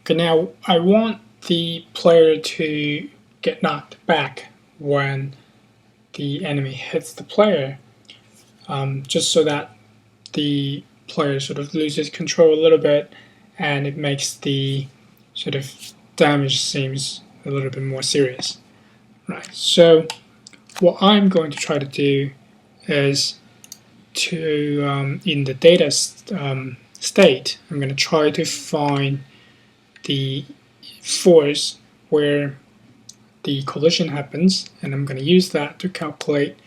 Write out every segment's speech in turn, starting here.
Okay, now I want the player to get knocked back when the enemy hits the player, just so that the player sort of loses control a little bit, and it makes the sort of damage seems a little bit more serious. Right, so what I'm going to try to do is to, in the data state, I'm going to try to find the force where the collision happens, and I'm going to use that to calculate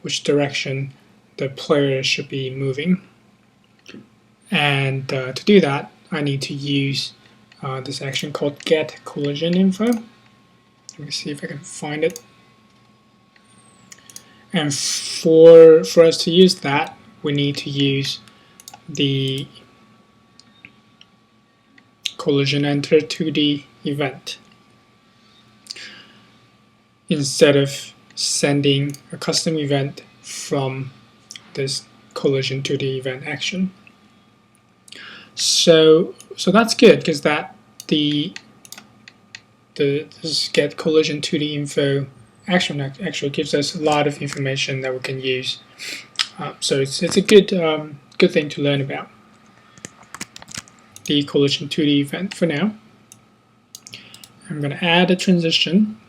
which direction the player should be moving. And to do that, I need to use this action called get collision info. Let me see if I can find it. And for us to use that, we need to use the collision enter 2D event instead of sending a custom event from this collision 2D event action. So that's good, because that this get collision 2D info action actually gives us a lot of information that we can use. So it's a good thing to learn about the collision 2D event for now. I'm going to add a transition,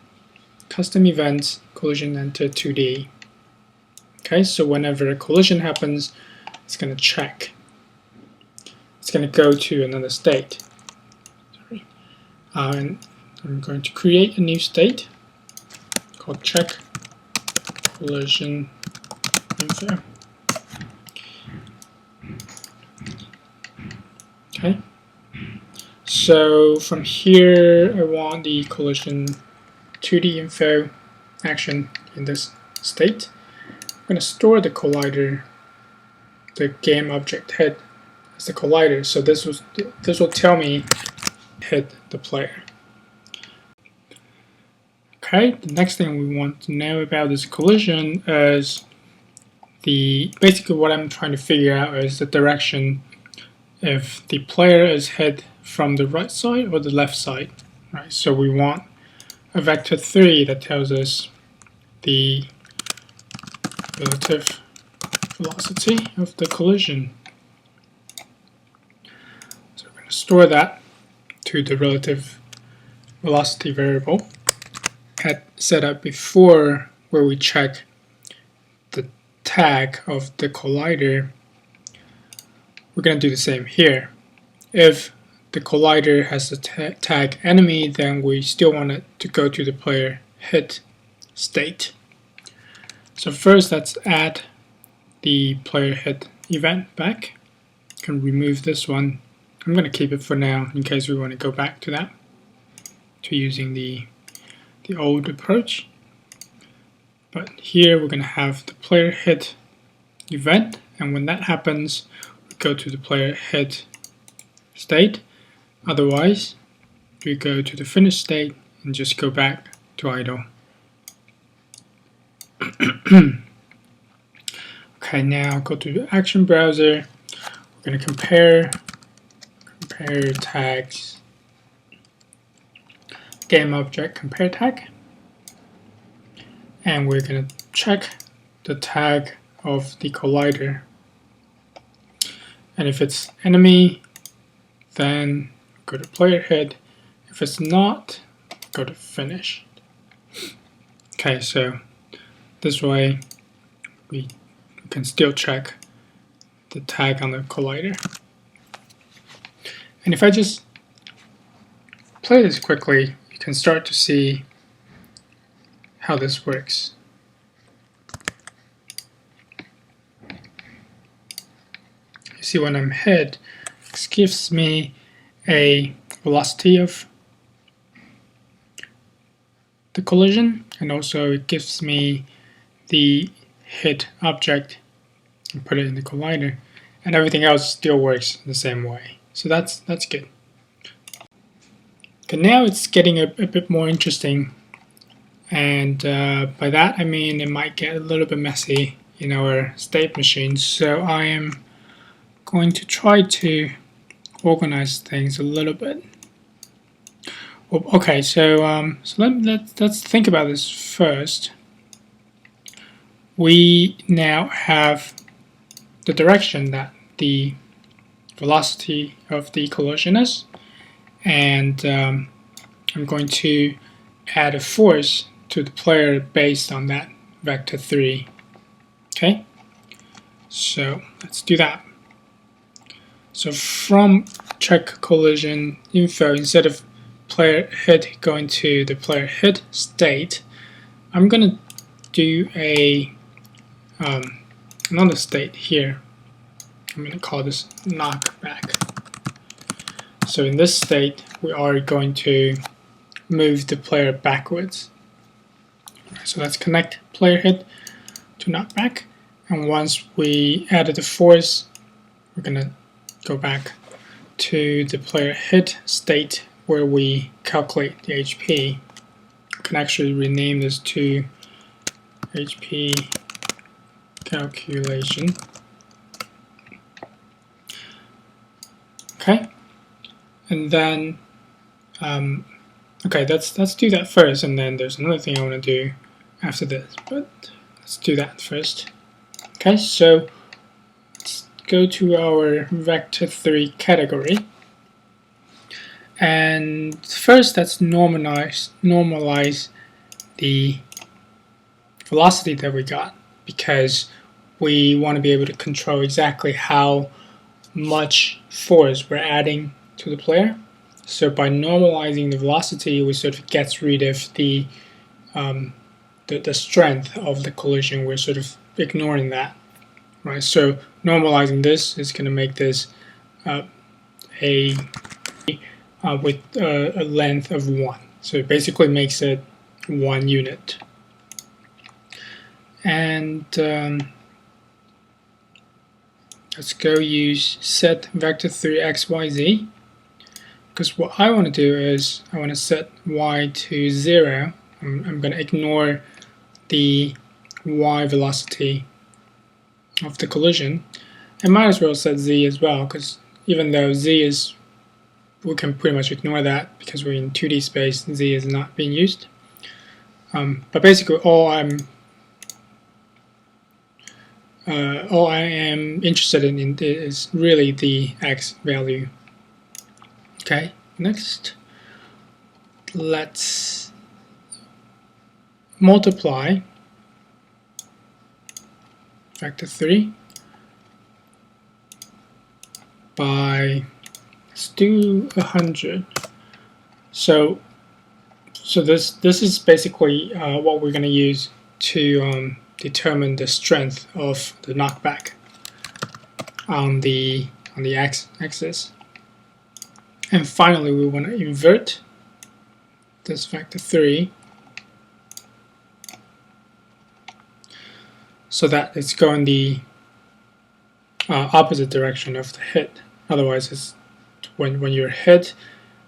custom events, collision enter 2D. Okay, so whenever a collision happens, it's going to check. It's going to go to another state. Sorry. And I'm going to create a new state called check collision info. Okay. So from here, I want the collision 2D info action in this state. I'm going to store the collider, the game object head, as the collider. So this will tell me hit the player. Okay. The next thing we want to know about this collision is basically what I'm trying to figure out is the direction if the player is hit from the right side or the left side. Right. So we want a vector 3 that tells us the relative velocity of the collision. So we're going to store that to the relative velocity variable set up before, where we check the tag of the collider. We're going to do the same here. If the collider has the tag enemy, then we still want it to go to the player hit state. So first, let's add the player hit event back. I can remove this one. I'm going to keep it for now in case we want to go back to that, to using the old approach. But here we're going to have the player hit event, and when that happens, we go to the player hit state. Otherwise, we go to the finish state and just go back to idle. Okay, now go to the action browser. We're going to compare tags, game object compare tag, and we're going to check the tag of the collider. And if it's enemy, then go to player hit. If it's not, go to finish. Okay, so this way we can still check the tag on the collider. And if I just play this quickly, you can start to see how this works. You see, when I'm hit, this gives me a velocity of the collision, and also it gives me the hit object and put it in the collider, and everything else still works the same way. So that's good. Okay, now it's getting a bit more interesting, and by that I mean it might get a little bit messy in our state machine. So I am going to try to organize things a little bit. Well, okay, so let's think about this first. We now have the direction that the velocity of the collision is, and I'm going to add a force to the player based on that vector 3. Okay, so let's do that. So from check collision info, instead of player hit going to the player hit state, I'm going to do another state here. I'm going to call this knockback. So in this state, we are going to move the player backwards. So let's connect player hit to knockback, and once we added the force, we're going to go back to the player hit state where we calculate the HP. We can actually rename this to HP calculation. Okay, and then okay, let's do that first, and then there's another thing I want to do after this, but let's do that first. Okay, so let's go to our vector 3 category, and first let's normalize the velocity that we got, because we want to be able to control exactly how much force we're adding to the player. So by normalizing the velocity, we sort of gets rid of the strength of the collision. We're sort of ignoring that, right? So normalizing this is going to make this with a length of 1. So it basically makes it 1 unit. And let's go use set vector 3 xyz, because what I want to do is I want to set y to 0. I'm going to ignore the y velocity of the collision. I might as well set z as well, because even though z is, we can pretty much ignore that because we're in 2D space, z is not being used. But basically all I am interested in is really the x value. Okay, next let's multiply vector 3 by, let's do 100. So this is basically what we're going to use to determine the strength of the knockback on the x-axis. And finally, we want to invert this vector 3 so that it's going the opposite direction of the hit. Otherwise, it's when you're hit,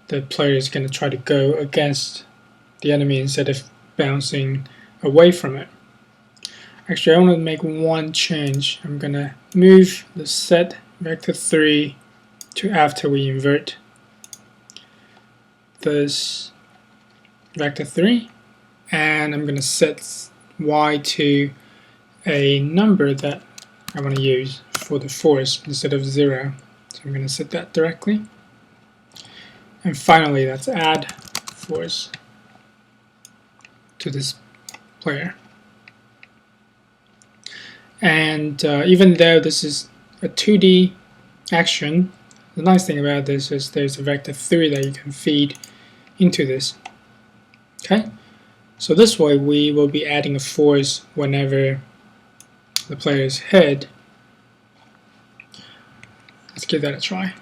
the player is going to try to go against the enemy instead of bouncing away from it. Actually, I want to make one change. I'm going to move the set vector 3 to after we invert this vector 3, and I'm going to set y to a number that I want to use for the force instead of 0. So I'm going to set that directly. And finally, let's add force to this player. And even though this is a 2D action, the nice thing about this is there's a vector 3 that you can feed into this. Okay, so this way we will be adding a force whenever the player is hit. Let's give that a try.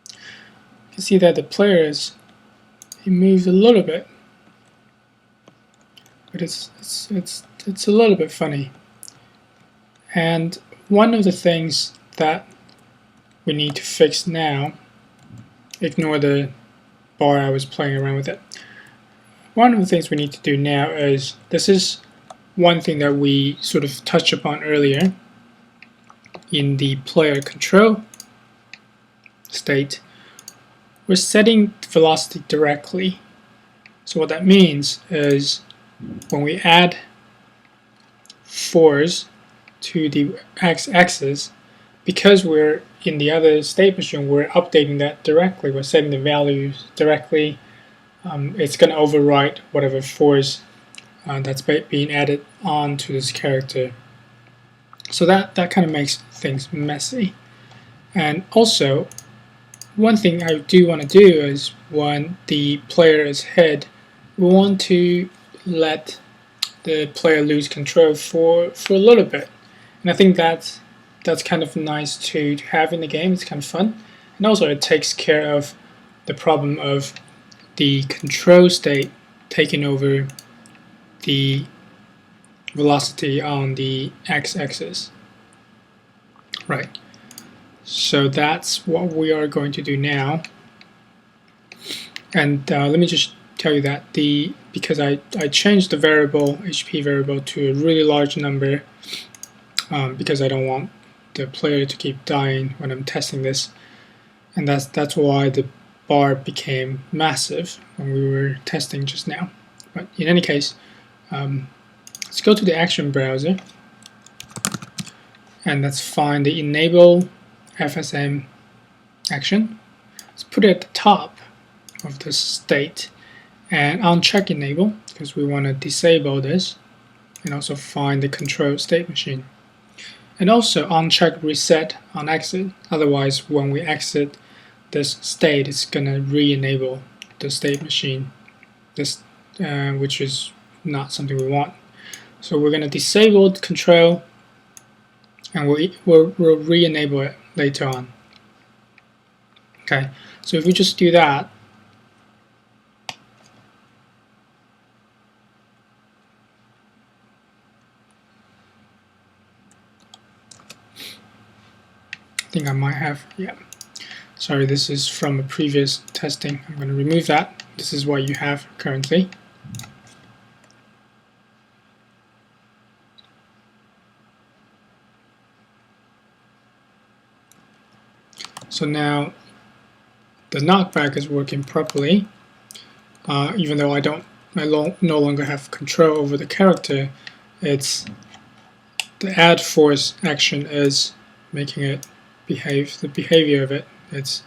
You can see that the player he moves a little bit, but it's a little bit funny. And one of the things that we need to fix now, ignore the bar I was playing around with it. One of the things we need to do now is, this is one thing that we sort of touched upon earlier in the player control state. we're setting velocity directly. So what that means is when we add force to the x-axis, because we're in the other state machine, we're updating that directly. We're setting the values directly. It's going to overwrite whatever force that's being added onto this character. So that kind of makes things messy. And also, one thing I do want to do is when the player is hit, we want to let the player lose control for a little bit. And I think that's kind of nice to have in the game. It's kind of fun. And also it takes care of the problem of the control state taking over the velocity on the x-axis. Right. So that's what we are going to do now. And let me just tell you that because I changed the variable, HP variable, to a really large number because I don't want the player to keep dying when I'm testing this. And that's why the bar became massive when we were testing just now. But in any case, let's go to the action browser and let's find the enable FSM action. Let's put it at the top of the state and uncheck enable because we want to disable this, and also find the control state machine. And also uncheck reset on exit, otherwise when we exit this state it's gonna re-enable the state machine, this which is not something we want. So we're gonna disable control and we'll re-enable it later on. Okay, so if we just do that, I think I might have, yeah. Sorry, this is from a previous testing. I'm going to remove that. This is what you have currently. So now the knockback is working properly, even though I no longer have control over the character. It's the add force action is making it behave. The behavior of it, it's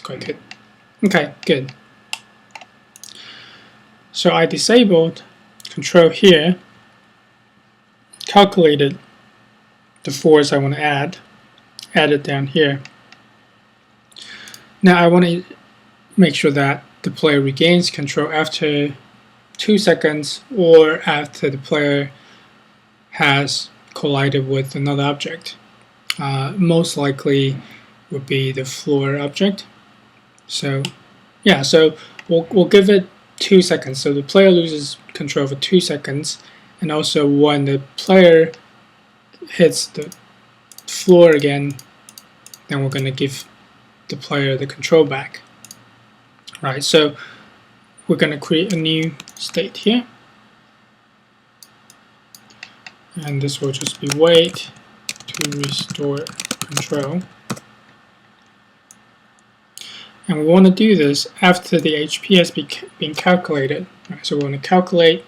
quite good. Okay, good. So I disabled control here, calculated the force I want to add it down here. Now I want to make sure that the player regains control after 2 seconds or after the player has collided with another object. Most likely would be the floor object. So yeah, so we'll give it 2 seconds. So the player loses control for 2 seconds, and also when the player hits the floor again, then we're going to give the player the control back. Right, so we're going to create a new state here, and this will just be wait to restore control. And we want to do this after the HP has been calculated. Right, so we want to calculate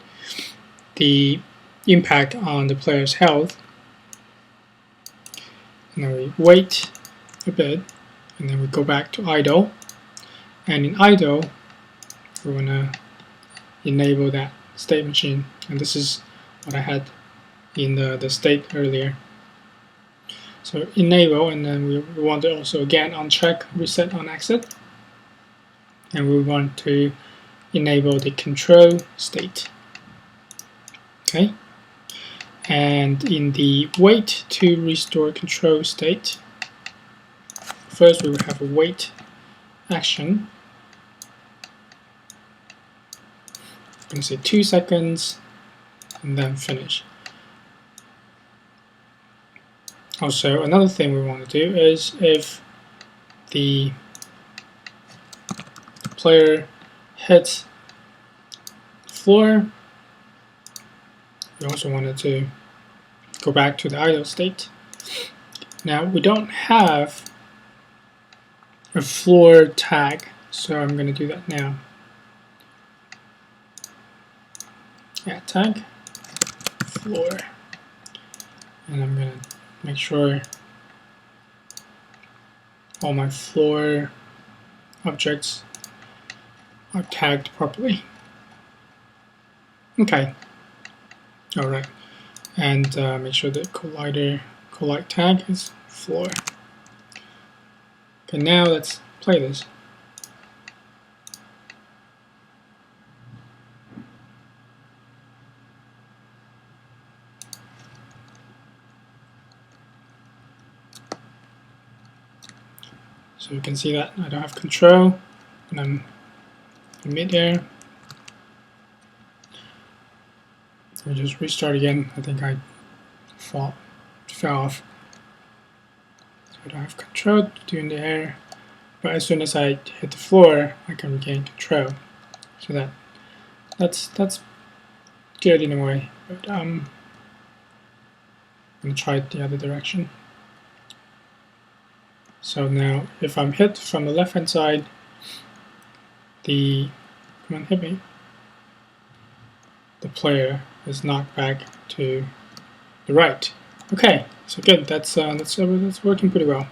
the impact on the player's health, and then we wait a bit, and then we go back to idle, and in idle we want to enable that state machine, and this is what I had in the state earlier. So enable, and then we want to also again uncheck reset on exit, and we want to enable the control state. Okay, and in the wait to restore control state, first we will have a wait action. I'm going to say 2 seconds and then finish. Also, another thing we want to do is if the player hits the floor, we also wanted to go back to the idle state. Now we don't have a floor tag, So I'm going to do that now. Add tag, floor, and I'm going to make sure all my floor objects are tagged properly. Okay. Alright. And make sure the collide tag is floor. Okay, now let's play this. So you can see that I don't have control and I'm in midair. I'll just restart again. I think I fell off. So I don't have control to in the air, but as soon as I hit the floor, I can regain control. So that's good in a way. But I'm gonna try it the other direction. So now, if I'm hit from the left-hand side, come on, hit me. The player is knocked back to the right. Okay, so good. That's working pretty well.